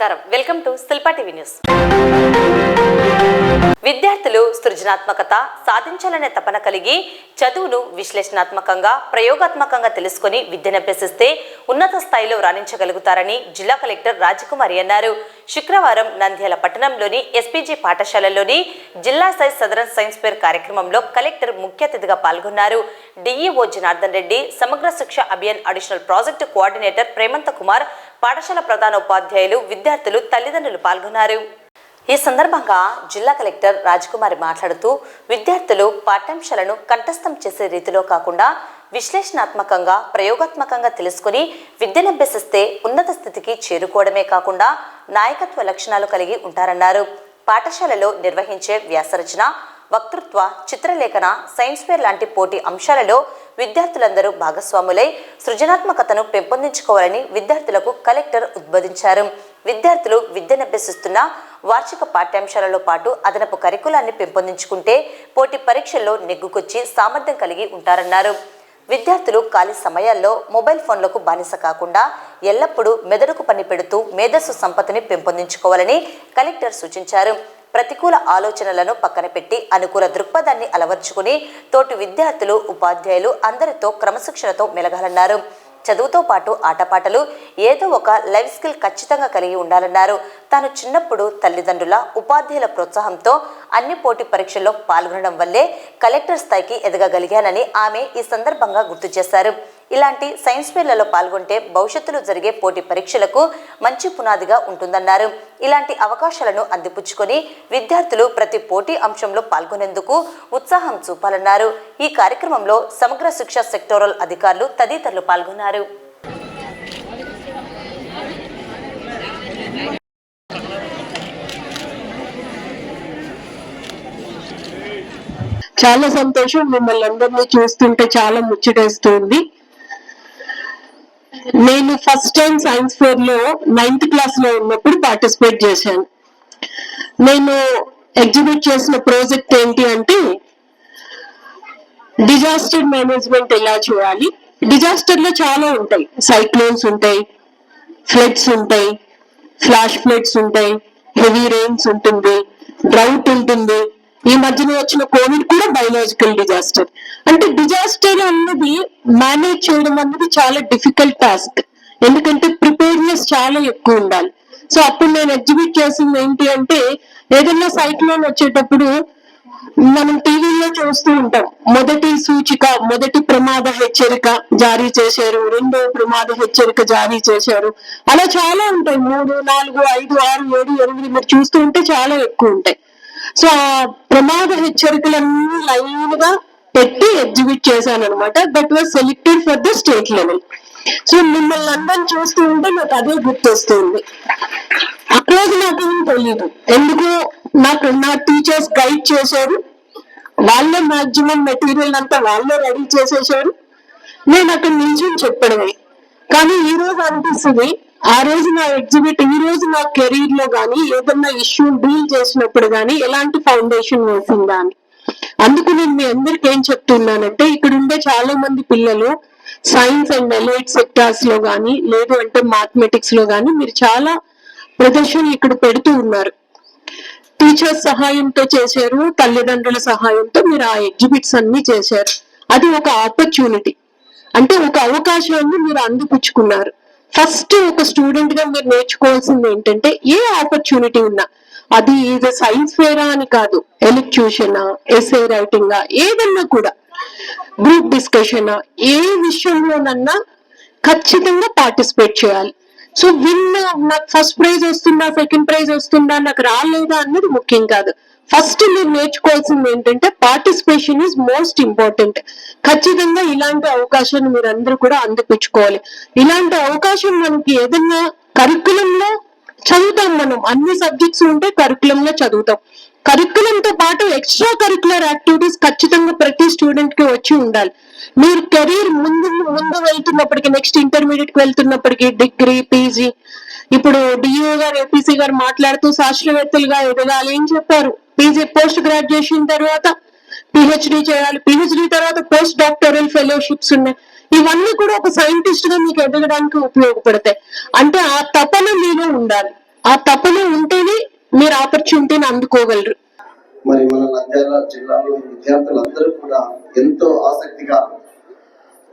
నమస్కారం, welcome to Shilpa TV news. విద్యార్థులు సృజనాత్మకత సాధించాలనే తపన కలిగి చదువును విశ్లేషణాత్మకంగా ప్రయోగాత్మకంగా తెలుసుకుని విద్యనభ్యసిస్తే ఉన్నత స్థాయిలో రాణించగలుగుతారని జిల్లా కలెక్టర్ రాజకుమారి అన్నారు. శుక్రవారం నంద్యాల పట్టణంలోని ఎస్పీజీ పాఠశాలలోని జిల్లా స్థాయి సదరన్ సైన్స్ ఫేర్ కార్యక్రమంలో కలెక్టర్ ముఖ్య అతిథిగా పాల్గొన్నారు. DEO Janardhan Reddy, Samagra Shiksha Abhiyan additional project coordinator Premantha Kumar, పాఠశాల ప్రధాన ఉపాధ్యాయులు, విద్యార్థులు, తల్లిదండ్రులు పాల్గొన్నారు. ఈ సందర్భంగా జిల్లా కలెక్టర్ రాజకుమారి మాట్లాడుతూ విద్యార్థులు పాఠ్యాంశాలను కంఠస్థం చేసే రీతిలో కాకుండా విశ్లేషణాత్మకంగా ప్రయోగాత్మకంగా తెలుసుకుని విద్యనభ్యసిస్తే ఉన్నత స్థితికి చేరుకోవడమే కాకుండా నాయకత్వ లక్షణాలు కలిగి ఉంటారన్నారు. పాఠశాలలో నిర్వహించే వ్యాసరచన, వక్తృత్వ, చిత్రలేఖన, సైన్స్ ఫేర్ లాంటి పోటీ అంశాలలో విద్యార్థులందరూ భాగస్వాములై సృజనాత్మకతను పెంపొందించుకోవాలని విద్యార్థులకు కలెక్టర్ ఉద్బోధించారు. విద్యార్థులు విద్యనభ్యసిస్తున్న వార్షిక పాఠ్యాంశాలలో పాటు అదనపు కరికులాన్ని పెంపొందించుకుంటే పోటీ పరీక్షల్లో నెగ్గుకొచ్చి సామర్థ్యం కలిగి ఉంటారన్నారు. విద్యార్థులు ఖాళీ సమయాల్లో మొబైల్ ఫోన్లకు బానిస కాకుండా ఎల్లప్పుడూ మెదడుకు పని పెడుతూ మేధస్సు సంపత్తిని పెంపొందించుకోవాలని కలెక్టర్ సూచించారు. ప్రతికూల ఆలోచనలను పక్కన పెట్టి అనుకూల దృక్పథాన్ని అలవర్చుకుని తోటి విద్యార్థులు, ఉపాధ్యాయులు అందరితో క్రమశిక్షణతో మెలగాలన్నారు. చదువుతో పాటు ఆటపాటలు, ఏదో ఒక లైఫ్ స్కిల్ ఖచ్చితంగా కలిగి ఉండాలన్నారు. తాను చిన్నప్పుడు తల్లిదండ్రుల, ఉపాధ్యాయుల ప్రోత్సాహంతో అన్ని పోటీ పరీక్షల్లో పాల్గొనడం వల్లే కలెక్టర్ స్థాయికి ఎదగగలిగానని ఆమె ఈ సందర్భంగా గుర్తు చేశారు. ఇలాంటి సైన్స్ ఫేర్లలో పాల్గొంటే భవిష్యత్తులో జరిగే పోటీ పరీక్షలకు మంచి పునాదిగా ఉంటుందన్నారు. ఇలాంటి అవకాశాలను అందిపుచ్చుకొని విద్యార్థులు ప్రతి పోటీ అంశంలో పాల్గొనేందుకు ఉత్సాహం చూపాలన్నారు. ఈ కార్యక్రమంలో సమగ్ర శిక్ష సెక్టోరల్ అధికారులు తదితరులు పాల్గొన్నారు. చాలా సంతోషం. మిమ్మల్ని అందరినీ చూస్తుంటే చాలా ముచ్చటేస్తుంది. నేను ఫస్ట్ టైం సైన్స్ ఫేర్ లో 9th క్లాస్ లో ఉన్నప్పుడు పార్టిసిపేట్ చేశాను. నేను ఎగ్జిబిట్ చేసిన ప్రాజెక్ట్ ఏంటి అంటే డిజాస్టర్ మేనేజ్మెంట్ ఎలా చేయాలి. డిజాస్టర్ లో చాలా ఉంటాయి. సైక్లోన్స్ ఉంటాయి, ఫ్లడ్స్ ఉంటాయి, ఫ్లాష్ ఫ్లడ్స్ ఉంటాయి, హెవీ రెయిన్స్ ఉంటుంది, డ్రౌట్ ఉంటుంది. ఈ మధ్యన వచ్చిన కోవిడ్ కూడా బయోలాజికల్ డిజాస్టర్. అంటే డిజాస్టర్ అన్నది మేనేజ్ చేయడం అన్నది చాలా డిఫికల్ట్ టాస్క్. ఎందుకంటే ప్రిపేర్నెస్ చాలా ఎక్కువ ఉండాలి. సో అప్పుడు నేను ఎగ్జిబిట్ చేసింది ఏంటి అంటే ఏదైనా సైక్లోన్ వచ్చేటప్పుడు మనం టీవీలో చూస్తూ ఉంటాం. మొదటి సూచిక, మొదటి ప్రమాద హెచ్చరిక జారీ చేశారు, రెండో ప్రమాద హెచ్చరిక జారీ చేశారు. అలా చాలా ఉంటాయి. 3, 4, 5, 6, 7, 8 మీరు చూస్తూ ఉంటే చాలా ఎక్కువ ఉంటాయి. సో ఆ ప్రమాద హెచ్చరికలన్నీ లైన్ గా పెట్టి ఎగ్జిబిట్ చేశాను అనమాట. That was selected for the state level. So మిమ్మల్ని అందరిని చూస్తూ ఉంటే నాకు అదే గుర్తొస్తుంది. ఆ రోజు నాకేం తెలియదు, ఎందుకు నాకు నా టీచర్స్ గైడ్ చేశారు. వాళ్ళే మాక్సిమం మెటీరియల్ అంతా వాళ్ళే రెడీ చేసేసారు. నేను అక్కడ నిల్చుని చెప్పడమే. కానీ ఈ రోజు అనిపిస్తుంది, ఆ రోజు నా ఎగ్జిబిట్, ఈ రోజు నా కెరీర్ లో గానీ ఏదన్నా ఇష్యూ డీల్ చేసినప్పుడు గానీ ఎలాంటి ఫౌండేషన్ వేసిందా అని. అందుకు నేను మీ అందరికి ఏం చెప్తున్నానంటే, ఇక్కడ ఉండే చాలా మంది పిల్లలు సైన్స్ అండ్ ఎలైట్ సెక్టార్స్ లో గానీ లేదు అంటే మ్యాథమెటిక్స్ లో గానీ మీరు చాలా ప్రదర్శనలు ఇక్కడ పెడుతూ ఉన్నారు. టీచర్స్ సహాయంతో చేశారు, తల్లిదండ్రుల సహాయంతో మీరు ఆ ఎగ్జిబిట్స్ అన్ని చేశారు. అది ఒక ఆపర్చునిటీ, అంటే ఒక అవకాశాన్ని మీరు అందిపుచ్చుకున్నారు. ఫస్ట్ ఒక స్టూడెంట్ గా మీరు నేర్చుకోవాల్సింది ఏంటంటే ఏ ఆపర్చునిటీ ఉన్నా, అది ఇది సైన్స్ ఫేరా అని కాదు, ఎలక్ట్యూషన్, ఎస్ఏ రైటింగ్, ఏదన్నా కూడా గ్రూప్ డిస్కషన్, ఏ విషయంలోనన్నా ఖచ్చితంగా పార్టిసిపేట్ చేయాలి. సో నాకు ఫస్ట్ ప్రైజ్ వస్తుందా, సెకండ్ ప్రైజ్ వస్తుందా, నాకు రాలేదా అన్నది ముఖ్యం కాదు. ఫస్ట్ మీరు నేర్చుకోవాల్సింది ఏంటంటే పార్టిసిపేషన్ ఈజ్ మోస్ట్ ఇంపార్టెంట్. ఖచ్చితంగా ఇలాంటి అవకాశాన్ని మీరు అందరూ కూడా అందిపుచ్చుకోవాలి. ఇలాంటి అవకాశం మనకి ఏదన్నా కరికులంలో చదువుతాం. మనం అన్ని సబ్జెక్ట్స్ ఉంటే కరికులంలో చదువుతాం. కరికులంతో పాటు ఎక్స్ట్రా కరికులర్ యాక్టివిటీస్ ఖచ్చితంగా ప్రతి స్టూడెంట్ కి వచ్చి ఉండాలి. మీరు కెరీర్ ముందు వెళ్తున్నప్పటికీ, నెక్స్ట్ ఇంటర్మీడియట్ కి వెళ్తున్నప్పటికీ, డిగ్రీ, పీజీ, ఇప్పుడు డిఓ గారు, ఏపీసీ గారు మాట్లాడుతూ శాస్త్రవేత్తలుగా ఎదగాలి అని చెప్పారు. పీజీ పోస్ట్ గ్రాడ్యుయేషన్ తర్వాత పిహెచ్డి చేయాలి, పిహెచ్డి తర్వాత పోస్ట్ డాక్టరల్ ఫెలోషిప్స్ ఉన్నాయి. ఇవన్నీ కూడా ఒక సైంటిస్ట్ గా మీకు ఎదగడానికి ఉపయోగపడతాయి. అంటే ఆ తపన మీలో ఉండాలి. ఆ తపన ఉంటేనే మీరు ఆపర్చునిటీని అందుకోగలరు. మరి మన నంద్యాల జిల్లాలో విద్యార్థులందరూ కూడా ఎంతో ఆసక్తిగా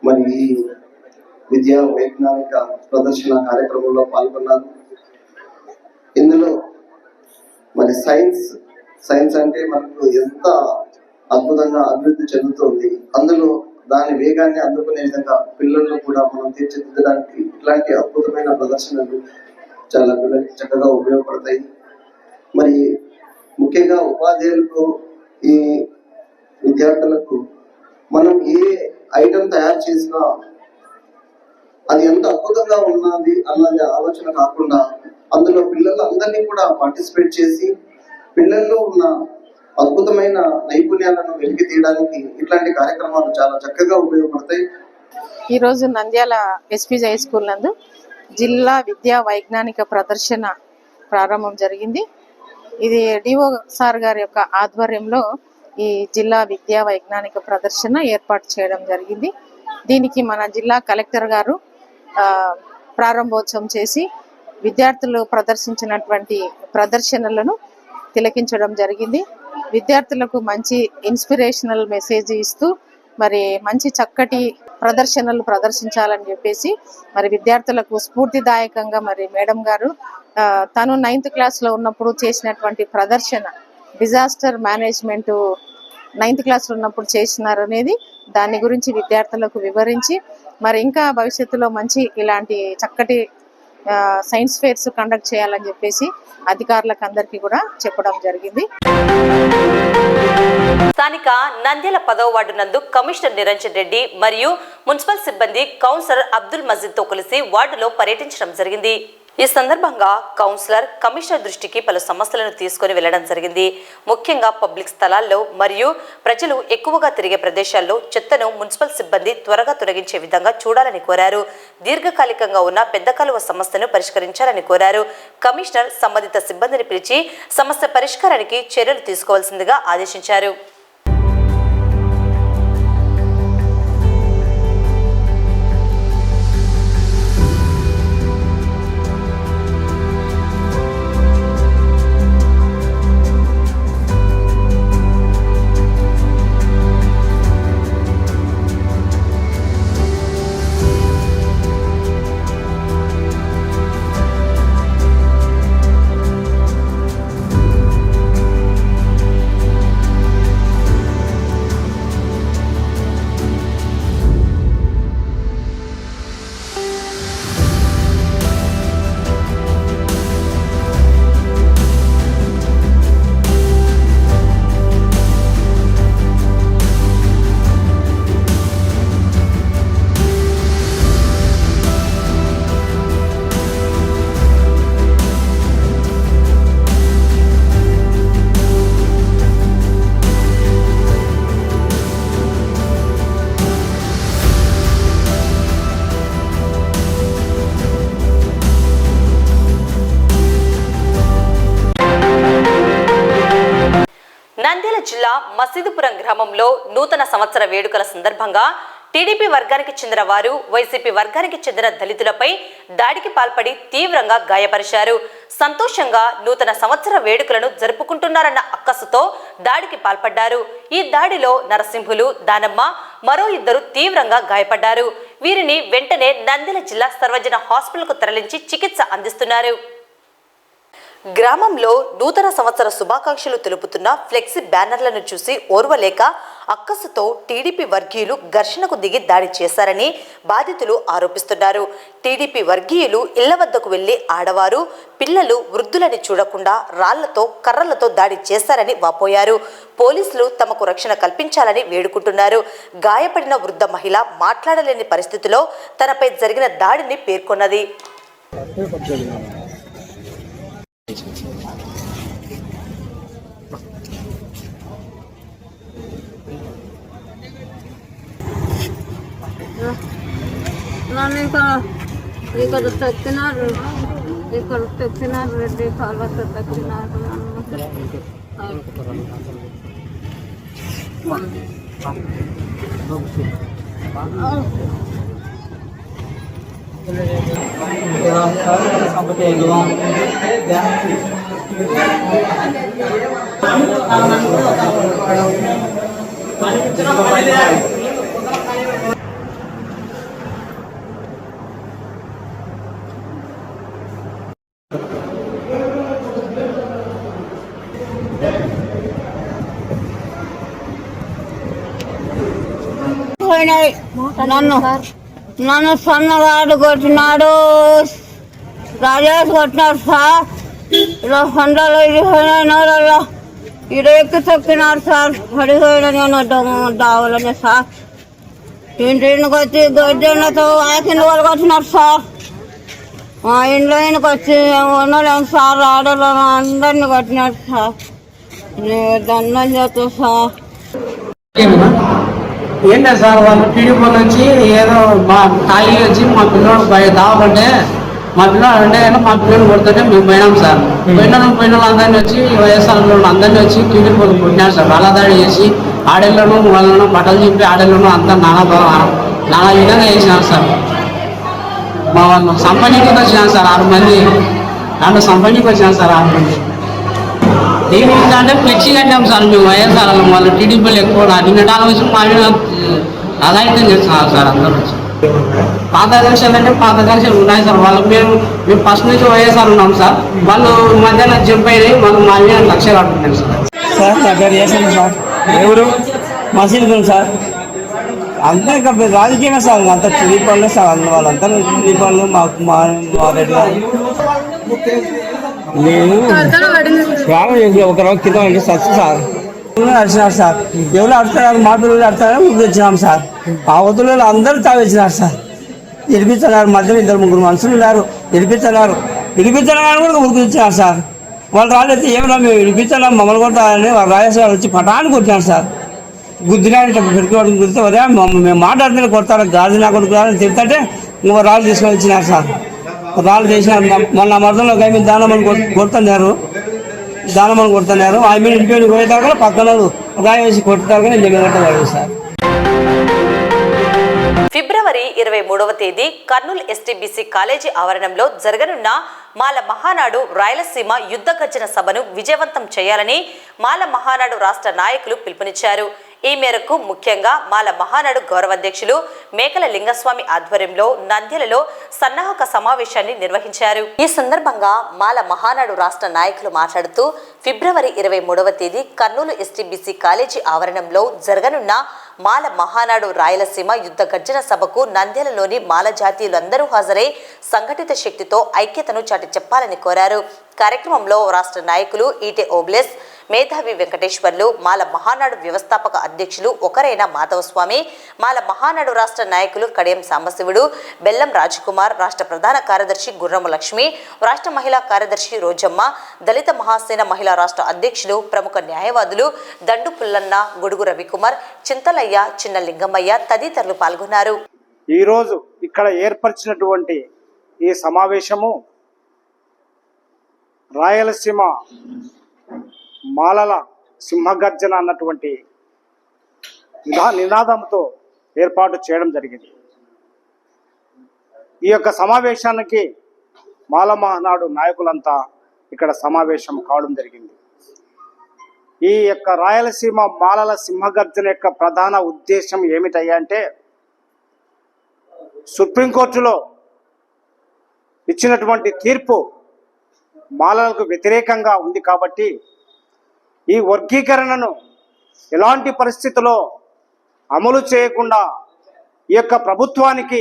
మరి ఈ విద్యా వైజ్ఞానిక ప్రదర్శన కార్యక్రమంలో పాల్గొన్నారు. ఇందులో మరి సైన్స్ అంటే మనకు ఎంత అద్భుతంగా అభివృద్ధి చెందుతుంది, అందులో దాని వేగాన్ని అందుకునే విధంగా పిల్లలను కూడా మనం తీర్చిదిద్దడానికి ఇట్లాంటి అద్భుతమైన ప్రదర్శనలు చాలా పిల్లలకి చక్కగా ఉపయోగపడతాయి. మరి ముఖ్యంగా ఉపాధ్యాయులకు, ఈ విద్యార్థులకు మనం ఏ ఐటమ్ తయారు చేసినా అది ఎంత అద్భుతంగా ఉన్నది అన్నది ఆలోచన కాకుండా అందులో పిల్లలందరినీ కూడా పార్టిసిపేట్ చేసి పిల్లల్లో ఉన్న అద్భుతమైన నైపుణ్యాలను వెలికి తీయడానికి ఇట్లాంటి కార్యక్రమాలు చాలా చక్కగా ఉపయోగపడతాయి. ఈరోజు నంద్యాల ఎస్పీజీ హై స్కూల్ నందు జిల్లా విద్యా వైజ్ఞానిక ప్రదర్శన ప్రారంభం జరిగింది. ఇది డిఓ సార్ గారి యొక్క ఆధ్వర్యంలో ఈ జిల్లా విద్యా వైజ్ఞానిక ప్రదర్శన ఏర్పాటు చేయడం జరిగింది. దీనికి మన జిల్లా కలెక్టర్ గారు ప్రారంభోత్సవం చేసి విద్యార్థులు ప్రదర్శించినటువంటి ప్రదర్శనలను తిలకించడం జరిగింది. విద్యార్థులకు మంచి ఇన్స్పిరేషనల్ మెసేజ్ ఇస్తూ మరి మంచి చక్కటి ప్రదర్శనలు ప్రదర్శించాలని చెప్పేసి మరి విద్యార్థులకు స్ఫూర్తిదాయకంగా మరి మేడం గారు తను 9th క్లాస్లో ఉన్నప్పుడు చేసినటువంటి ప్రదర్శన, డిజాస్టర్ మేనేజ్మెంట్ 9th క్లాస్లో ఉన్నప్పుడు చేసినారు అనేది దాని గురించి విద్యార్థులకు వివరించి మరి ఇంకా భవిష్యత్తులో మంచి ఇలాంటి చక్కటి సైన్స్ ఫేర్స్ కండక్ట్ చేయాలని చెప్పేసి అధికారులకు అందరికీ కూడా చెప్పడం జరిగింది. స్థానిక నంద్యాల 10వ వార్డు నందు కమిషనర్ నిరంజన్ రెడ్డి మరియు మున్సిపల్ సిబ్బంది కౌన్సిలర్ అబ్దుల్ మజీద్ తో కలిసి వార్డులో పర్యటించడం జరిగింది. ఈ సందర్భంగా కౌన్సిలర్ కమిషనర్ దృష్టికి పలు సమస్యలను తీసుకుని వెళ్లడం జరిగింది. ముఖ్యంగా పబ్లిక్ స్థలాల్లో మరియు ప్రజలు ఎక్కువగా తిరిగే ప్రదేశాల్లో చెత్తను మున్సిపల్ సిబ్బంది త్వరగా తొలగించే విధంగా చూడాలని కోరారు. దీర్ఘకాలికంగా ఉన్న పెద్ద కాలువ సమస్యను పరిష్కరించాలని కోరారు. కమిషనర్ సంబంధిత సిబ్బందిని పిలిచి సమస్య పరిష్కారానికి చర్యలు తీసుకోవాల్సిందిగా ఆదేశించారు. నంద్యాల జిల్లా మసీదుపురం గ్రామంలో నూతన సంవత్సర వేడుకల సందర్భంగా టీడీపీ వర్గానికి చెందిన వారు వైసీపీ వర్గానికి చెందిన దళితులపై దాడికి పాల్పడి తీవ్రంగా గాయపరిచారు. సంతోషంగా నూతన సంవత్సర వేడుకలను జరుపుకుంటున్నారన్న అక్కసుతో దాడికి పాల్పడ్డారు. ఈ దాడిలో నరసింహులు, దానమ్మ మరో 2 తీవ్రంగా గాయపడ్డారు. వీరిని వెంటనే నంద్యాల జిల్లా సర్వజన హాస్పిటల్కు తరలించి చికిత్స అందిస్తున్నారు. గ్రామంలో నూతన సంవత్సర శుభాకాంక్షలు తెలుపుతున్న ఫ్లెక్సీ బ్యానర్లను చూసి ఓర్వలేక అక్కసుతో టీడీపీ వర్గీయులు ఘర్షణకు దిగి దాడి చేశారని బాధితులు ఆరోపిస్తున్నారు. టీడీపీ వర్గీయులు ఇళ్ల వద్దకు వెళ్లి ఆడవారు, పిల్లలు, వృద్ధులని చూడకుండా రాళ్లతో, కర్రలతో దాడి చేశారని వాపోయారు. పోలీసులు తమకు రక్షణ కల్పించాలని వేడుకుంటున్నారు. గాయపడిన వృద్ధ మహిళ మాట్లాడలేని పరిస్థితిలో తనపై జరిగిన దాడిని పేర్కొన్నది. ఇక్కడ తొక్కినారు రెడ్డి కాళ్ళతో తొక్కినారు పోయినాయి నన్ను సన్నగాడు కొట్టినాడు, రాజేష్ కొట్టినాడు సార్. ఇలా సండలో ఇడిపోయినా ఇడ ఎక్కి తొక్కినాడు సార్. పడిపోయిన నేను దావాలని సార్. ఇంటికి వచ్చి గడ్డతో ఆకింది వాళ్ళు కొట్టినారు సార్. మా ఇంట్లోకి వచ్చి ఉండలేము సార్. ఆడలను అందరినీ కొట్టినాడు సార్. దండం చేస్తా సార్. ఏంటంటే సార్ వాళ్ళు టీడీపీ నుంచి ఏదో మా ఖాళీ వచ్చి మా పిల్లడు దావకుంటే మా పిల్లడు అంటే మా పిల్లలు కొడుతుంటే మేము పోయినాం సార్. పోయిన అందరినీ వచ్చి వైఎస్ఆర్లో అందరినీ వచ్చి టీడీపీ కొట్టినారు సార్. రాళ్ళదాడి చేసి ఆడేళ్ళను వాళ్ళను బట్టలు చెప్పి ఆడేళ్ళను అంతా నానా విధంగా చేసినారు సార్. మా వాళ్ళు సంపన్నీకి వచ్చినారు సార్ 6 మంది. దాంట్లో సంపన్నీకి వచ్చినారు సార్ 6 మంది. ఏంటంటే ఫ్లెక్సీ కట్టాం సార్ మేము వైఎస్ఆర్ వాళ్ళు టీడీపీలు ఎక్కువ నిన్నటాల వచ్చి మా అదాయితం చేస్తున్నారు సార్ అందరూ వచ్చి. పాత కక్షలు అంటే పాత కక్షలు ఉన్నాయి సార్. వాళ్ళు మేము ఫస్ట్ నుంచి వైఎస్ఆర్ ఉన్నాం సార్. వాళ్ళు మధ్యాహ్నం జంప్ అయినాయి వాళ్ళు మా మీద లక్ష్యాలు ఆడుతున్నాం సార్. సార్ నా పేరు చేసాను సార్. ఎవరు మసీదు సార్. అంతా ఇంకా రాజకీయమే సార్. అంతా టీడీపీలే సార్. వాళ్ళంతా టీడీపీలు మాకు మా రెడ్డి నేను ఒక రోజు క్రితం అంటే సచ్చు సార్ అడిచినారు సార్. ఎవరు అడుగుతారు మా పిల్లలు అడుగుతారని ముందు వచ్చినాం సార్. ఆ వద్దులు అందరూ తావిచ్చినారు సార్. విడిపించారు. మధ్యలో 2-3 మనుషులు ఉన్నారు. విడిపించారు కూడా ఉరికిచ్చినారు సార్. వాళ్ళు రాలేదు ఏమన్నా మేము విడిపించాలా మమ్మల్ని కొట్టాలని వాళ్ళు రాజేశ్వర వచ్చి పటాన్ని కొట్టినారు సార్. గుద్దినారంటే పెట్టుకోవడం గుర్తు వరే మేము మాట్లాడితే కొడతారు గాజు నా కొడుకుని తిరుగుతుంటే ఇంకో రాళ్ళు తీసుకొని వచ్చినారు సార్. రాళ్ళు చేసినారు. మొన్న మర్దంలో గైమి దానమని కొడుతున్నారు. ఆమె ఇంటికి పోయేదాకా పక్కన రాయి వేసి కొట్టుతారు కానీ జగన్ సార్. ఫిబ్రవరి 23వ తేదీ కర్నూలు ఎస్టీబీసీ కాలేజీ ఆవరణంలో జరగనున్న మాల మహానాడు రాయలసీమ యుద్ధ గర్జన సభను విజయవంతం చేయాలని మాల మహానాడు రాష్ట్ర నాయకులు పిలుపునిచ్చారు. ఈ మేరకు ముఖ్యంగా మాల మహానాడు గౌరవాధ్యక్షులు మేకల లింగస్వామి ఆధ్వర్యంలో నంద్యాలలో సన్నాహక సమావేశాన్ని నిర్వహించారు. ఈ సందర్భంగా మాల మహానాడు రాష్ట్ర నాయకులు మాట్లాడుతూ ఫిబ్రవరి 23వ తేదీ కర్నూలు ఎస్టీబీసీ కాలేజీ ఆవరణంలో జరగనున్న మాల మహానాడు రాయలసీమ యుద్ధ గర్జన సభకు నంద్యాలలోని మాల జాతీయులందరూ హాజరై సంఘటిత శక్తితో ఐక్యతను చాటి చెప్పాలని కోరారు. కార్యక్రమంలో రాష్ట్ర నాయకులు ఈటే ఓబ్లెస్, మేధావి వెంకటేశ్వర్లు, మాల మహానాడు వ్యవస్థాపక అధ్యక్షులు ఒకరైన మాధవస్వామి, మాల మహానాడు రాష్ట్ర నాయకులు కడియం సాంబశివుడు, బెల్లం రాజకుమార్, రాష్ట్ర ప్రధాన కార్యదర్శి గుర్రము లక్ష్మి, రాష్ట్ర మహిళా కార్యదర్శి రోజమ్మ, దళిత మహాసేన మహిళా రాష్ట్ర అధ్యక్షులు, ప్రముఖ న్యాయవాదులు దండు పుల్లన్న, గొడుగు రవికుమార్, చింతలయ్య, చిన్న లింగమయ్య తదితరులు పాల్గొన్నారు. ఈరోజు ఇక్కడ ఏర్పరిచినటువంటి ఈ సమావేశము రాయలసీమ మాలల సింహగర్జన అన్నటువంటి నినాదంతో ఏర్పాటు చేయడం జరిగింది. ఈ యొక్క సమావేశానికి మాల మహానాడు నాయకులంతా ఇక్కడ సమావేశం కావడం జరిగింది. ఈ యొక్క రాయలసీమ మాలల సింహగర్జన యొక్క ప్రధాన ఉద్దేశం ఏమిటయ్యా అంటే సుప్రీంకోర్టులో ఇచ్చినటువంటి తీర్పు మాలలకు వ్యతిరేకంగా ఉంది కాబట్టి ఈ వర్గీకరణను ఎలాంటి పరిస్థితుల్లో అమలు చేయకుండా ఈ యొక్క ప్రభుత్వానికి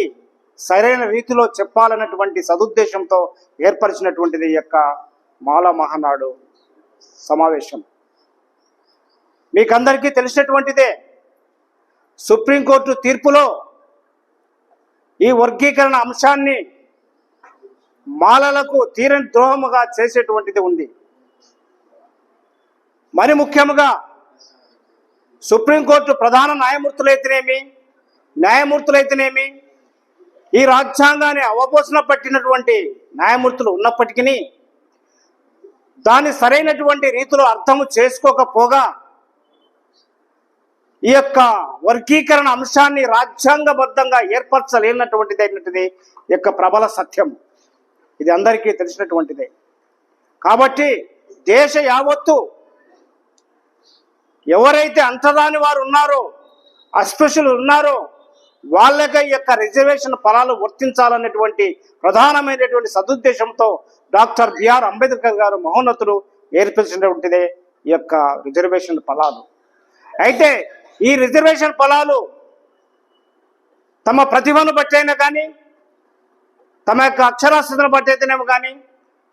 సరైన రీతిలో చెప్పాలన్నటువంటి సదుద్దేశంతో ఏర్పరిచినటువంటిది ఈ యొక్క మాల మహానాడు సమావేశం. మీకందరికీ తెలిసినటువంటిదే సుప్రీంకోర్టు తీర్పులో ఈ వర్గీకరణ అంశాన్ని మాలలకు తీరని ద్రోహముగా చేసేటువంటిది ఉంది. మరి ముఖ్యంగా సుప్రీంకోర్టు ప్రధాన న్యాయమూర్తులైతేనేమి ఈ రాజ్యాంగాన్ని అవపోసన పట్టినటువంటి న్యాయమూర్తులు ఉన్నప్పటికీ దాన్ని సరైనటువంటి రీతిలో అర్థము చేసుకోకపోగా ఈ యొక్క వర్గీకరణ అంశాన్ని రాజ్యాంగబద్ధంగా ఏర్పరచలేనటువంటిది ఈ యొక్క ప్రబల సత్యం. ఇది అందరికీ తెలిసినటువంటిదే. కాబట్టి దేశ యావత్తు ఎవరైతే అంటరాని వారు ఉన్నారో, అస్పృశ్యులు ఉన్నారో వాళ్ళకి ఈ యొక్క రిజర్వేషన్ ఫలాలు వర్తించాలనేటువంటి ప్రధానమైనటువంటి సదుద్దేశంతో డాక్టర్ బిఆర్ అంబేద్కర్ గారు మహోన్నతులు ఏర్పరిచినటువంటిదే ఈ యొక్క రిజర్వేషన్ ఫలాలు. అయితే ఈ రిజర్వేషన్ ఫలాలు తమ ప్రతిభను బట్టైనా కానీ, తమ యొక్క అక్షరాస్యతను బట్టయితేనేమో కానీ,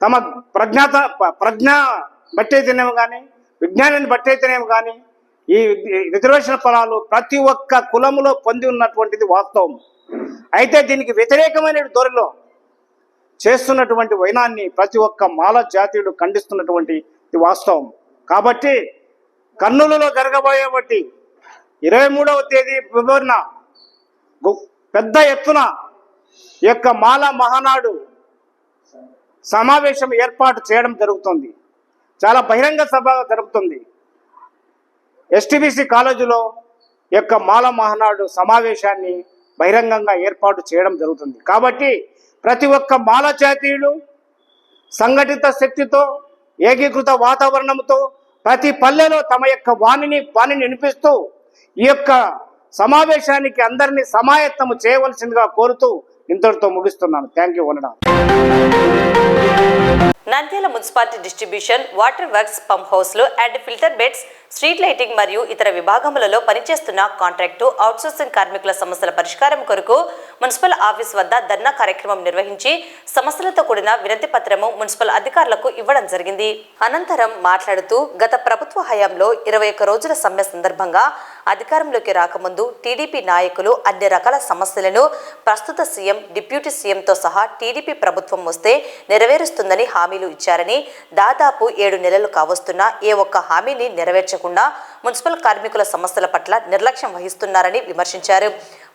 తమ ప్రజ్ఞ బట్టయితేనేమో కానీ, విజ్ఞానాన్ని బట్టయితేనేమో కానీ ఈ రిజర్వేషన్ ఫలాలు ప్రతి ఒక్క కులములో పొంది ఉన్నటువంటిది వాస్తవం. అయితే దీనికి వ్యతిరేకమైన ధోరణిలో చేస్తున్నటువంటి వైనాన్ని ప్రతి ఒక్క మాల జాతీయుడు ఖండిస్తున్నటువంటి వాస్తవం. కాబట్టి కర్నూలులో జరగబోయేబట్టి 23వ తేదీ ఫిబ్రవరిన పెద్ద ఎత్తున ఈ యొక్క మాల మహానాడు సమావేశం ఏర్పాటు చేయడం జరుగుతుంది. చాలా బహిరంగ సభ జరుగుతుంది. ఎస్టీబీసీ కాలేజీలో యొక్క మాల మహానాడు సమావేశాన్ని బహిరంగంగా ఏర్పాటు చేయడం జరుగుతుంది. కాబట్టి ప్రతి ఒక్క మాల జాతీయులు సంఘటిత శక్తితో, ఏకీకృత వాతావరణంతో ప్రతి పల్లెలో తమ యొక్క వాణిని వినిపిస్తూ ఈ యొక్క సమావేశానికి అందరినీ సమాయత్తము చేయవలసిందిగా కోరుతూ ఇంతటితో ముగిస్తున్నాను. Thank you. Nandyal municipality distribution, water works, pump హౌస్లు and filter beds, street lighting మరియు ఇతర విభాగములలో పనిచేస్తున్న కాంట్రాక్టు, అవుట్సోర్సింగ్ కార్మికుల సమస్యల పరిష్కారం కొరకు మున్సిపల్ ఆఫీస్ వద్ద ధర్నా కార్యక్రమం నిర్వహించి సమస్యలతో కూడిన వినతి పత్రము మున్సిపల్ అధికారులకు ఇవ్వడం జరిగింది. అనంతరం మాట్లాడుతూ గత ప్రభుత్వ హయాంలో 21 రోజుల సమ్మె సందర్భంగా అధికారంలోకి రాకముందు టీడీపీ నాయకులు అన్ని రకాల సమస్యలను ప్రస్తుత సీఎం, డిప్యూటీ సీఎంతో సహా టీడీపీ ప్రభుత్వం వస్తే నెరవేరుస్తుందని హామీలు ఇచ్చారని, దాదాపు 7 నెలలు కావస్తున్నా ఏ ఒక్క హామీని నెరవేర్చకుండా మున్సిపల్ కార్మికుల సమస్యల పట్ల నిర్లక్ష్యం వహిస్తున్నారని విమర్శించారు.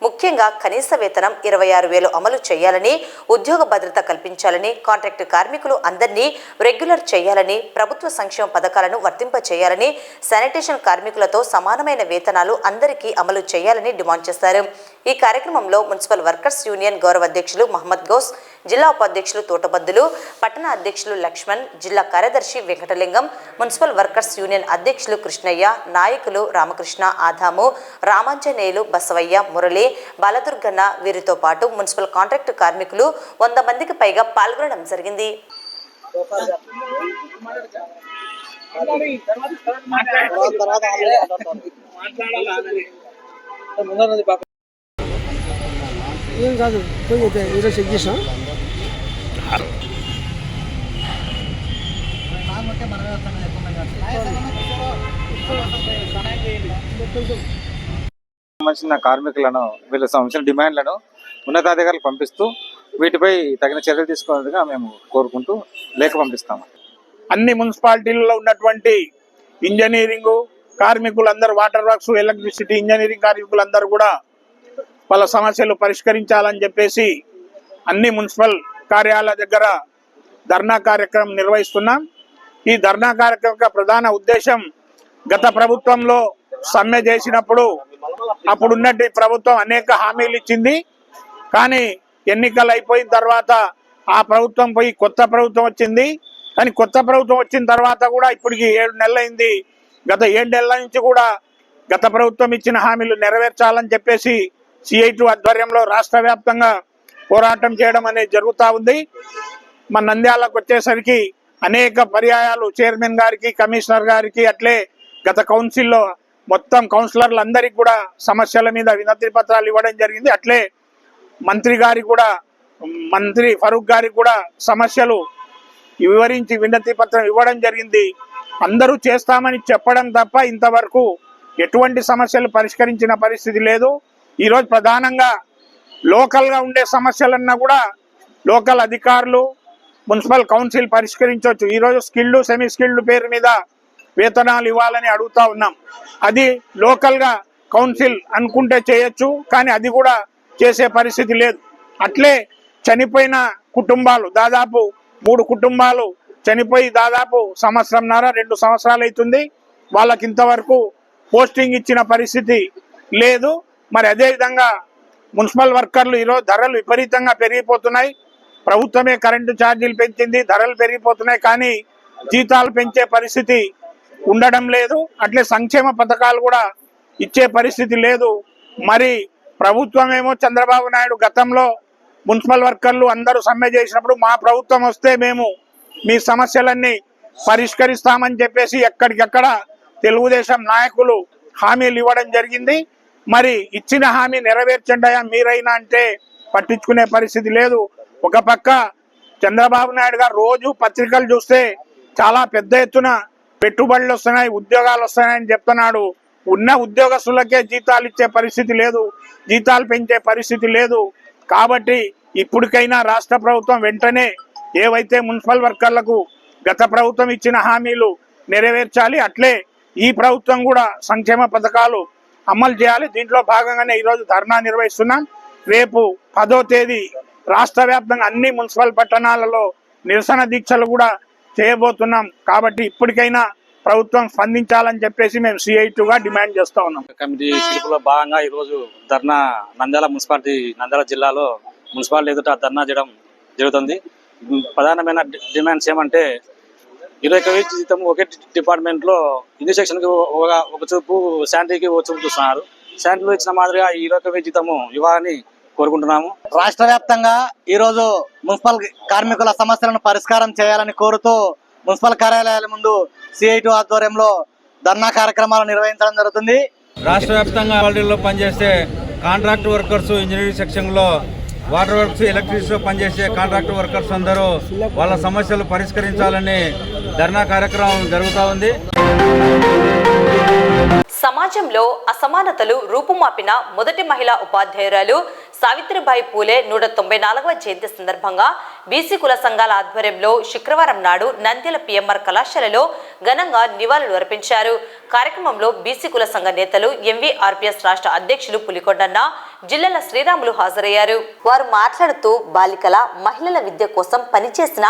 ముఖ్యంగా కనీస వేతనం 26,000 అమలు చేయాలని, ఉద్యోగ భద్రత కల్పించాలని, కాంట్రాక్టు కార్మికులు అందరినీ రెగ్యులర్ చేయాలని, ప్రభుత్వ సంక్షేమ పథకాలను వర్తింపచేయాలని, శానిటేషన్ కార్మికులతో సమానమైన వేతనాలు అందరికీ అమలు చేయాలని డిమాండ్ చేశారు. ఈ కార్యక్రమంలో మున్సిపల్ వర్కర్స్ యూనియన్ గౌరవ అధ్యక్షులు మహమ్మద్ గౌస్, జిల్లా ఉపాధ్యక్షులు తోటబద్దులు, పట్టణ అధ్యక్షులు లక్ష్మణ్, జిల్లా కార్యదర్శి వెంకటలింగం, మున్సిపల్ వర్కర్స్ యూనియన్ అధ్యక్షులు కృష్ణయ్య, నాయకులు రామకృష్ణ, ఆదాము, రామాంజనేయులు, బసవయ్య, మురళి, బాలదుర్గన్న వీరితో పాటు మున్సిపల్ కాంట్రాక్టు కార్మికులు 100 మందికి పైగా పాల్గొనడం జరిగింది. ఏం కాదు, ఈరోజు చెక్ చేసాం. సంబంధించిన కార్మికులను, వీళ్ళకి సంబంధించిన డిమాండ్లను ఉన్నతాధికారులకు పంపిస్తూ వీటిపై తగిన చర్యలు తీసుకోవాలని మేము కోరుకుంటూ లేఖ పంపిస్తాము. అన్ని మున్సిపాలిటీలలో ఉన్నటువంటి ఇంజనీరింగ్ కార్మికులందరూ, వాటర్ వర్క్స్, ఎలక్ట్రిసిటీ, ఇంజనీరింగ్ కార్మికులందరూ కూడా వాళ్ళ సమస్యలు పరిష్కరించాలని చెప్పేసి అన్ని మున్సిపల్ కార్యాలయాల దగ్గర ధర్నా కార్యక్రమం నిర్వహిస్తున్నాం. ఈ ధర్నా కార్యక్రమం ప్రధాన ఉద్దేశం, గత ప్రభుత్వంలో సమ్మె చేసినప్పుడు అప్పుడున్నట్టు ప్రభుత్వం అనేక హామీలు ఇచ్చింది. కానీ ఎన్నికలు అయిపోయిన తర్వాత ఆ ప్రభుత్వం పోయి కొత్త ప్రభుత్వం వచ్చింది. కానీ కొత్త ప్రభుత్వం వచ్చిన తర్వాత కూడా ఇప్పటికి 7 నెలలైంది. గత 7 నెలల నుంచి కూడా గత ప్రభుత్వం ఇచ్చిన హామీలు నెరవేర్చాలని చెప్పేసి CI2 ఆధ్వర్యంలో రాష్ట్ర వ్యాప్తంగా పోరాటం చేయడం అనేది జరుగుతూ ఉంది. మన నంద్యాలకు వచ్చేసరికి అనేక పర్యాయాలు చైర్మన్ గారికి, కమిషనర్ గారికి, అట్లే గత కౌన్సిల్లో మొత్తం కౌన్సిలర్లందరికీ కూడా సమస్యల మీద వినతి పత్రాలు ఇవ్వడం జరిగింది. అట్లే మంత్రి గారికి కూడా, మంత్రి ఫరూక్ గారికి కూడా సమస్యలు వివరించి వినతి పత్రం ఇవ్వడం జరిగింది. అందరూ చేస్తామని చెప్పడం తప్ప ఇంతవరకు ఎటువంటి సమస్యలు పరిష్కరించిన పరిస్థితి లేదు. ఈరోజు ప్రధానంగా లోకల్గా ఉండే సమస్యలన్నా కూడా లోకల్ అధికారులు, మున్సిపల్ కౌన్సిల్ పరిష్కరించవచ్చు. ఈరోజు స్కిల్డ్, సెమీ స్కిల్డ్ పేరు మీద వేతనాలు ఇవ్వాలని అడుగుతా ఉన్నాం. అది లోకల్గా కౌన్సిల్ అనుకుంటే చేయొచ్చు, కానీ అది కూడా చేసే పరిస్థితి లేదు. అట్లే చనిపోయిన కుటుంబాలు, దాదాపు 3 కుటుంబాలు చనిపోయి దాదాపు 1.5-2 సంవత్సరాలు అవుతుంది. వాళ్ళకి ఇంతవరకు పోస్టింగ్ ఇచ్చిన పరిస్థితి లేదు. మరి అదేవిధంగా మున్సిపల్ వర్కర్లు ఈరోజు ధరలు విపరీతంగా పెరిగిపోతున్నాయి. ప్రభుత్వమే కరెంటు ఛార్జీలు పెంచింది, ధరలు పెరిగిపోతున్నాయి. కానీ జీతాలు పెంచే పరిస్థితి ఉండడం లేదు. అట్లే సంక్షేమ పథకాలు కూడా ఇచ్చే పరిస్థితి లేదు. మరి ప్రభుత్వం ఏమో చంద్రబాబు నాయుడు గతంలో మున్సిపల్ వర్కర్లు అందరూ సమ్మె చేసినప్పుడు మా ప్రభుత్వం వస్తే మేము మీ సమస్యలన్నీ పరిష్కరిస్తామని చెప్పేసి ఎక్కడికెక్కడ తెలుగుదేశం నాయకులు హామీలు ఇవ్వడం జరిగింది. మరి ఇచ్చిన హామీ నెరవేర్చండియా మీరైనా అంటే పట్టించుకునే పరిస్థితి లేదు. ఒక పక్క చంద్రబాబు నాయుడు గారు రోజు పత్రికలు చూస్తే చాలా పెద్ద ఎత్తున పెట్టుబడులు వస్తున్నాయి, ఉద్యోగాలు వస్తున్నాయని చెప్తున్నాడు. ఉన్న ఉద్యోగస్తులకే జీతాలు ఇచ్చే పరిస్థితి లేదు, జీతాలు పెంచే పరిస్థితి లేదు. కాబట్టి ఇప్పటికైనా రాష్ట్ర ప్రభుత్వం వెంటనే ఏవైతే మున్సిపల్ వర్కర్లకు గత ప్రభుత్వం ఇచ్చిన హామీలు నెరవేర్చాలి. అట్లే ఈ ప్రభుత్వం కూడా సంక్షేమ పథకాలు అమలు చేయాలి. దీంట్లో భాగంగానే ఈరోజు ధర్నా నిర్వహిస్తున్నాం. రేపు 10వ తేదీ రాష్ట్ర వ్యాప్తంగా అన్ని మున్సిపల్ పట్టణాలలో నిరసన దీక్షలు కూడా చేయబోతున్నాం. కాబట్టి ఇప్పటికైనా ప్రభుత్వం స్పందించాలని చెప్పేసి మేము CI2గా డిమాండ్ చేస్తా ఉన్నాం. కమిటీ పిలుపులో భాగంగా ఈరోజు ధర్నా నంద్యాల మున్సిపాలిటీ నంద్యాల జిల్లాలో మున్సిపాలిటీ ఎదుట ధర్నా చేయడం జరుగుతుంది. ప్రధానమైన డిమాండ్స్ ఏమంటే 21,000 జీతం ఒకే డిపార్ట్మెంట్లో ఇంజు సెక్షన్కి ఒక చూపు, శానిటరీకి ఒక చూపు చూస్తున్నారు. శానిటరీలో ఇచ్చిన మాదిరిగా 21,000 జీతము ఇవ్వాలని కోరుకుంటున్నాము. రాష్ట్ర వ్యాప్తంగా ఈరోజు మున్సిపల్ కార్మికుల సమస్యలను పరిష్కారం చేయాలని కోరుతూ మున్సిపల్ కార్యాలయాల ముందు CI2 ఆధ్వర్యంలో ధర్నా కార్యక్రమాలు నిర్వహించడం జరుగుతుంది. రాష్ట్ర వ్యాప్తంగా వార్డుల్లో పనిచేసే కాంట్రాక్ట్ వర్కర్స్, ఇంజనీరింగ్ సెక్షన్లో వాటర్ వర్క్స్, ఎలక్ట్రిసిటీలో పనిచేసే కాంట్రాక్ట్ వర్కర్స్ అందరూ వాళ్ళ సమస్యలు పరిష్కరించాలని ధర్నా కార్యక్రమం జరుగుతూ ఉంది. సమాజంలో అసమానతలు రూపుమాపిన మొదటి మహిళా ఉపాధ్యాయురాలు సావిత్రిబాయి పూలే 194వ జయంతి సందర్భంగా బీసీ కుల సంఘాల ఆధ్వర్యంలో శుక్రవారం నాడు నంద్యాల PMR కళాశాలలో ఘనంగా నివాళులు అర్పించారు. కార్యక్రమంలో బీసీ కుల సంఘ నేతలు MVRPS రాష్ట్ర అధ్యక్షులు పులికొండన్న, జిల్లాల శ్రీరాములు హాజరయ్యారు. వారు మాట్లాడుతూ బాలికల మహిళల విద్య కోసం పనిచేసిన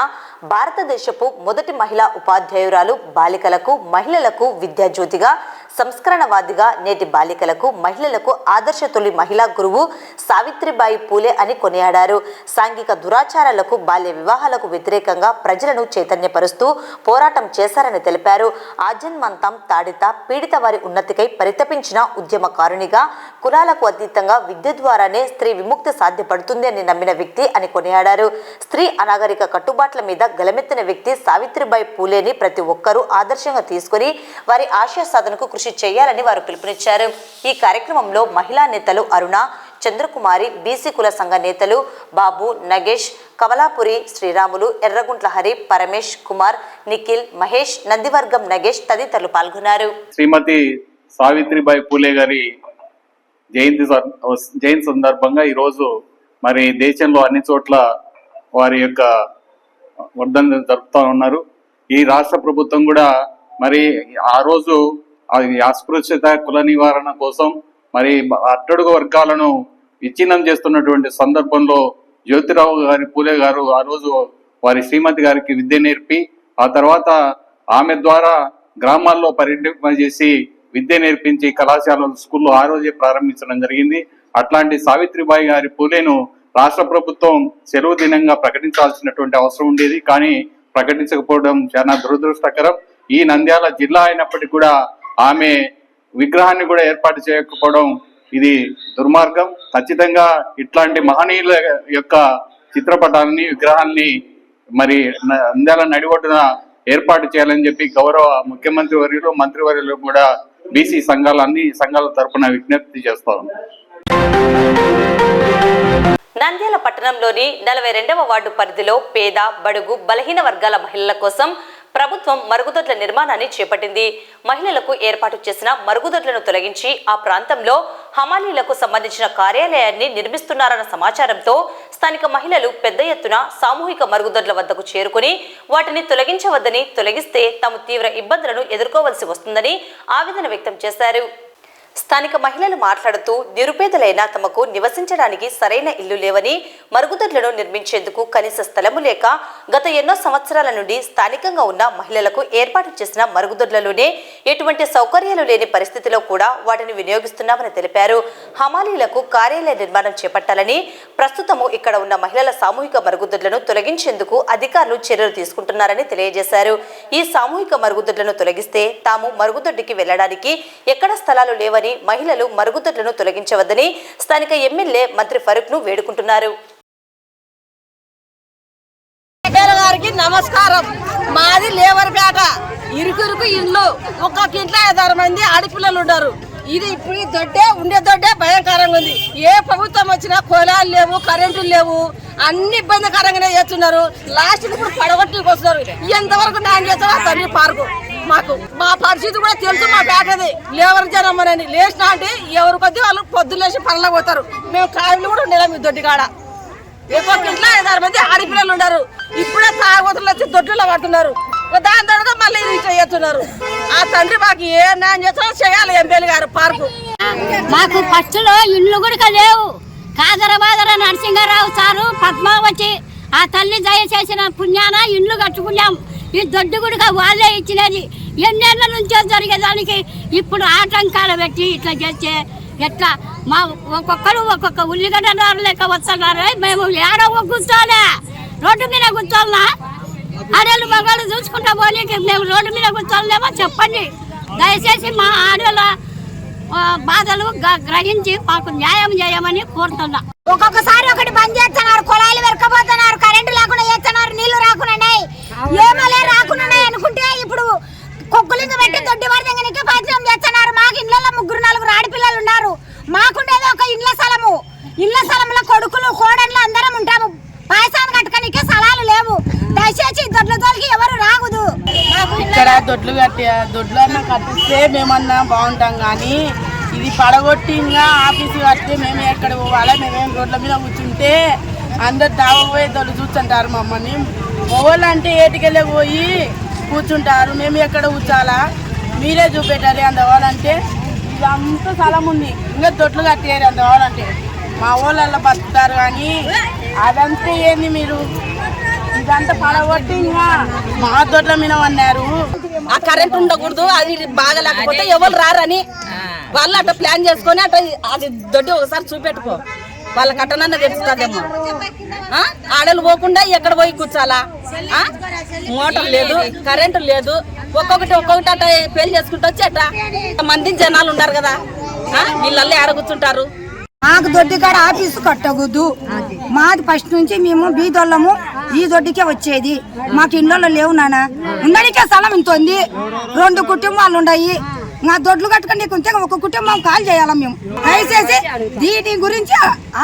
భారతదేశపు మొదటి మహిళా ఉపాధ్యాయురాలు, బాలికలకు మహిళలకు విద్యాజ్యోతిగా, సంస్కరణవాదిగా, నేటి బాలికలకు మహిళలకు ఆదర్శ తొలి మహిళా గురువు సావిత్రిబాయి పూలే అని కొనియాడారు. సాంఘిక దురాచారాలకు, బాల్య వివాహాలకు వ్యతిరేకంగా ప్రజలను చైతన్యపరుస్తూ పోరాటం చేశారని తెలిపారు. ఆజన్మంతం తాడిత పీడిత వారి ఉన్నతికై పరితపించిన ఉద్యమకారునిగా, కులాలకు అతీతంగా విద్య ద్వారానే స్త్రీ విముక్తి సాధ్యపడుతుంది అని నమ్మిన వ్యక్తి అని కొనియాడారు. స్త్రీ అనాగరిక కట్టుబాట్ల మీద గలమెత్తిన వ్యక్తి సావిత్రిబాయి పూలేని ప్రతి ఒక్కరూ ఆదర్శంగా తీసుకుని వారి ఆశయ సాధనకు కృషి చేయాలని వారు పిలుపునిచ్చారు. ఈ కార్యక్రమంలో మహిళా నేతలు అరుణ, చంద్రకుమారి, బీసీ కుల సంఘ నేతలు బాబు, నగేష్, కమలాపురి, శ్రీరాములు, ఎర్రగుంట్ల హరి, పరమేష్, కుమార్, నిఖిల్, మహేష్, నందివర్గం నగేష్ తదితరులు పాల్గొన్నారు. శ్రీమతి సావిత్రిబాయి పూలే గారి జయంతి సందర్భంగా ఈరోజు మరి దేశంలో అన్ని చోట్ల వారి యొక్క వర్ధంతి జరుపుతూ ఉన్నారు. ఈ రాష్ట్ర ప్రభుత్వం కూడా మరి ఆ రోజు అస్పృశ్యత, కుల నివారణ కోసం మరి అట్టడుగు వర్గాలను విచ్ఛిన్నం చేస్తున్నటువంటి సందర్భంలో జ్యోతిరావు గారి పూలే గారు ఆ రోజు వారి శ్రీమతి గారికి విద్య నేర్పి, ఆ తర్వాత ఆమె ద్వారా గ్రామాల్లో పర్యటన చేసి విద్య నేర్పించి కళాశాలలు, స్కూళ్ళు ఆ రోజే ప్రారంభించడం జరిగింది. అట్లాంటి సావిత్రిబాయి గారి పూలేను రాష్ట్ర ప్రభుత్వం సెలవు దినంగా ప్రకటించాల్సినటువంటి అవసరం ఉండేది. కానీ ప్రకటించకపోవడం చాలా దురదృష్టకరం. ఈ నంద్యాల జిల్లా అయినప్పటికీ కూడా ఆమె విగ్రహాన్ని కూడా ఏర్పాటు చేయకపోవడం ఇది దుర్మార్గం. ఖచ్చితంగా ఇట్లాంటి మహనీయుల యొక్క చిత్రపటాలని, విగ్రహాన్ని మరి నంద్యాల నడిఒడ్డున ఏర్పాటు చేయాలని చెప్పి గౌరవ ముఖ్యమంత్రి వర్యులు, మంత్రివర్యులు కూడా బీసీ సంఘాలు, అన్ని సంఘాల తరఫున విజ్ఞప్తి చేస్తా ఉన్నారు. నంద్యాల పట్టణంలోని 42వ వార్డు పరిధిలో పేద, బడుగు, బలహీన వర్గాల మహిళల కోసం ప్రభుత్వం మరుగుదొడ్ల నిర్మాణాన్ని చేపట్టింది. మహిళలకు ఏర్పాటు చేసిన మరుగుదొడ్లను తొలగించి ఆ ప్రాంతంలో హమాలీలకు సంబంధించిన కార్యాలయాన్ని నిర్మిస్తున్నారన్న సమాచారంతో స్థానిక మహిళలు పెద్ద ఎత్తున సామూహిక మరుగుదొడ్ల వద్దకు చేరుకుని వాటిని తొలగించవద్దని, తొలగిస్తే తాము తీవ్ర ఇబ్బందులను ఎదుర్కోవాల్సి వస్తుందని ఆవేదన వ్యక్తం చేశారు. స్థానిక మహిళలు మాట్లాడుతూ నిరుపేదలైన తమకు నివసించడానికి సరైన ఇల్లు లేవని, మరుగుదొడ్లను నిర్మించేందుకు కనీస స్థలము లేక గత ఎన్నో సంవత్సరాల నుండి స్థానికంగా ఉన్న మహిళలకు ఏర్పాటు చేసిన మరుగుదొడ్లలోనే ఎటువంటి సౌకర్యాలు లేని పరిస్థితిలో కూడా వాటిని వినియోగిస్తున్నామని తెలిపారు. హమాలీలకు కార్యాలయ నిర్మాణం చేపట్టాలని, ప్రస్తుతము ఇక్కడ ఉన్న మహిళల సామూహిక మరుగుదొడ్లను తొలగించేందుకు అధికారులు చర్యలు తీసుకుంటున్నారని తెలియజేశారు. ఈ సామూహిక మరుగుదొడ్లను తొలగిస్తే తాము మరుగుదొడ్డికి వెళ్లడానికి ఎక్కడ స్థలాలు లేవని, మహిళలు మరుగుదొడ్లను తొలగించవద్దని స్థానిక ఎమ్మెల్యే మంత్రి ఫరూక్ ను వేడుకుంటున్నారు. గారికి నమస్కారం. మాది లేబర్పేట, ఇరుకు ఇల్లు, ఒక్కొక్క ఇంట్లో 5-6 మంది ఆడపిల్లలు ఉంటారు. ఇది ఇప్పుడు ఈ దొడ్డే ఉండే దొడ్డే భయంకరంగా ఉంది. ఏ ప్రభుత్వం వచ్చినా కోలాలు లేవు, కరెంటులు లేవు, అన్ని ఇబ్బందికరంగానే చేస్తున్నారు. లాస్ట్ ఇప్పుడు పడగొట్టుకు వస్తున్నారు. ఎంతవరకు న్యాయం చేస్తారో తల్లి పార్కు మాకు మా పరిస్థితి కూడా తెలుసు. మా పేటది లేబర్ జనం అని లేచిన అంటే ఎవరి కొద్ది వాళ్ళు పొద్దున్న లేచి పనులకు పోతారు. మేము కాయలు కూడా ఉండేలాం ఈ దొడ్డి కాడ. ఒక్కొక్క ఇంట్లో 5-6 మంది ఆడపిల్లలు ఉన్నారు. ఇప్పుడే తాగుతులు వచ్చి దొడ్డులో పడుతున్నారు. దాని తర్వాత మళ్ళీ ఇట్లా చేస్తున్నారు. ఆ తండ్రి మాకు ఏ న్యాయం చేస్తారో చేయాలి ఎమ్మెల్యే గారు పార్కు. మాకు ఫస్ట్ లో ఇల్లు కూడా లేవు. కాదరబాదర నరసింహారావు సారు పద్మావతి ఆ తల్లి దయచేసిన పుణ్యాన ఇల్లు కట్టుకున్నాం. ఈ దొడ్డు కూడా వాళ్ళే ఇచ్చినది. ఎన్నేళ్ల నుంచో జరిగేదానికి ఇప్పుడు ఆటంకాలు పెట్టి ఇట్లా చేస్తే ఎట్లా? మా ఒక్కొక్కరు ఒక్కొక్క ఉల్లిగడ్డ లెక్క వస్తున్నారు. మేము ఏడవ కూర్చోలే, రోడ్డు మీద కూర్చోవాలనా? ఆడవాళ్ళు మగవాళ్ళు చూసుకుంటా పోనీకి మేము రోడ్డు మీద కూర్చోలేమో చెప్పండి. దయచేసి మా ఆడవాళ్ళ బాధలు గ్రహించి మాకు న్యాయం చేయమని కోరుతున్నా. ఒక్కొక్కసారి ఒకటి బంద్ చేస్తున్నారు, కుళాయిలు వెరకపోతున్నారు, కరెంటు లేకుండా చేస్తున్నారు, నీళ్లు రాకున్నాయి, ఏమలే రాకున్నాయి అనుకుంటే ఇప్పుడు కొక్కులింగ పెట్టి దొడ్డి వరదంగానికి ప్రయత్నం చేస్తున్నారు. మాకు ఇళ్లలో 3-4 ఆడపిల్లలు ఉన్నారు. మాకుండేది ఒక ఇళ్ల స్థలము. ఇళ్ల స్థలంలో కొడుకులు కోడళ్ళు అందరం ఉంటాము. పాయసాన్ని కట్టుకోనికే స్థలాలు లేవు. దయచేసి దొడ్ల తోలికి ఎవరు రాకూడదు. ఇక్కడ దొడ్లు అన్నా కట్టిస్తే మేమన్నా బాగుంటాం. కానీ ఇది పడగొట్టి ఇంకా ఆఫీసు కడితే మేము ఎక్కడ పోవాలా? మేమేం రోడ్ల మీద కూర్చుంటే అందరు దావపోయే దొడ్లు చూస్తుంటారు మమ్మల్ని. మొగోళ్ళు అంటే ఏటికెళ్ళే పోయి కూర్చుంటారు. మేము ఎక్కడ కూర్చోాలా? మీరే చూపెట్టాలి. అందువాలంటే ఇదంతా స్థలం ఉంది, ఇంకా దొడ్లు కట్టేయాలి. అందువాలంటే మా ఊళ్ళల్లో బతుకుతారు. కానీ అదంతా ఏంది? మీరు ఇదంతా పడగొట్టి ఇంకా మా దొడ్ల మీద అన్నారు. ఆ కరెంట్ ఉండకూడదు, అది బాగా లేకపోతే ఎవరు రారని వాళ్ళు అట్లా ప్లాన్ చేసుకొని అట్లా అది దొడ్డి ఒకసారి చూపెట్టుకో. వాళ్ళ కట్టనన్న తెలుస్తుందేమో. ఆడలు పోకుండా ఎక్కడ పోయి కూర్చోాలా? మోటార్ లేదు, కరెంటు లేదు. ఒక్కొక్కటి అట్లా పెళ్లి చేసుకుంటూ వచ్చి అట్లా మంది జనాలు ఉన్నారు కదా, వీళ్ళల్లో ఆడ కూర్చుంటారు. మాకు దొడ్డి కాడ ఆఫీసు కట్టకూడదు. మాది ఫస్ట్ నుంచి మేము బీదోళ్ళము, ఈ దొడ్డికే వచ్చేది. మాకు ఇళ్ళలో లేవు నాన్న. ఉండడానికే స్థలం ఇంత ఉంది. 2 కుటుంబాలు ఉన్నాయి. మా దొడ్లు కట్టుకుని ఉంటే ఒక కుటుంబం కాల్ చేయాలి. మేము దయచేసి దీని గురించి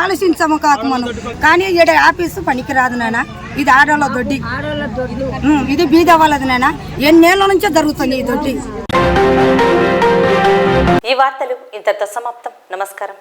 ఆలోచించము కాక మనం. కానీ ఈడ ఆఫీసు పనికిరాదు నాన్న. ఇది ఆడోళ్ళ దొడ్డి, ఇది బీద వాళ్ళది నాన్న. ఎన్నేళ్ల నుంచో జరుగుతుంది ఈ దొడ్డి. ఈ వార్తలు ఇంతటితో సమాప్తం. నమస్కారం.